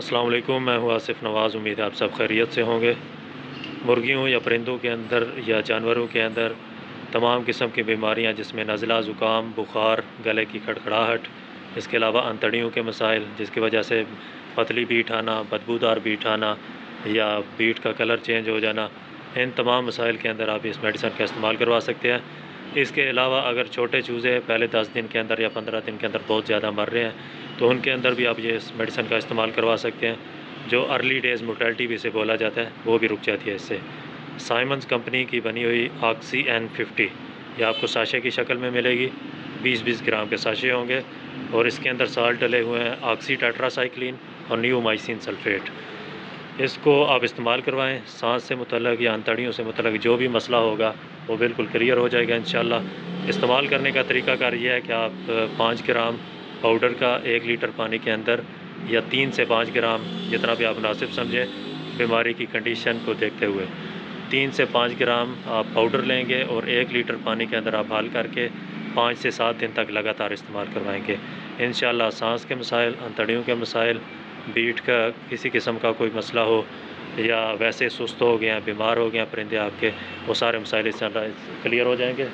अस्सलाम वालेकुम, मैं हूँ आसिफ़ नवाज़। उम्मीद है आप सब खैरियत से होंगे। मुर्गियों या परिंदों के अंदर या जानवरों के अंदर तमाम किस्म की बीमारियाँ, जिसमें नज़ला, ज़ुकाम, बुखार, गले की खड़खड़ाहट, इसके अलावा अंतड़ियों के मसाइल, जिसकी वजह से पतली बीट आना, बदबूदार बीट आना या बीट का कलर चेंज हो जाना, इन तमाम मसाइल के अंदर आप इस मेडिसिन का इस्तेमाल करवा सकते हैं। इसके अलावा अगर छोटे चूज़े पहले 10 दिन के अंदर या 15 दिन के अंदर बहुत ज़्यादा मर रहे हैं, तो उनके अंदर भी आप ये इस मेडिसिन का इस्तेमाल करवा सकते हैं। जो अर्ली डेज़ मोर्टेलिटी भी इसे बोला जाता है, वो भी रुक जाती है इससे। साइमंस कंपनी की बनी हुई ऑक्सी N50, ये आपको साशे की शक्ल में मिलेगी। 20-20 ग्राम के साशे होंगे और इसके अंदर साल्ट डले हुए हैं, ऑक्सी टेट्रासाइक्लिन और नियोमाइसिन सल्फेट। इसको आप इस्तेमाल करवाएँ। सांस से मुतल्लक या अंतड़ियों से मुतल्लक जो भी मसला होगा, वो बिल्कुल क्लियर हो जाएगा इंशाअल्लाह। इस्तेमाल करने का तरीक़ाकार ये है कि आप 5 ग्राम पाउडर का 1 लीटर पानी के अंदर, या 3 से 5 ग्राम, जितना भी आप मुनासिब समझें बीमारी की कंडीशन को देखते हुए, 3 से 5 ग्राम आप पाउडर लेंगे और 1 लीटर पानी के अंदर आप हल करके 5 से 7 दिन तक लगातार इस्तेमाल करवाएँगे। इंशाअल्लाह सांस के मसाइल, अंतड़ियों के मसाइल, बीट का किसी किस्म का कोई मसला हो, या वैसे सुस्त हो गए हैं, बीमार हो गए हैं परिंदे आपके, वो सारे मसाइल इंशाअल्लाह क्लियर हो जाएँगे।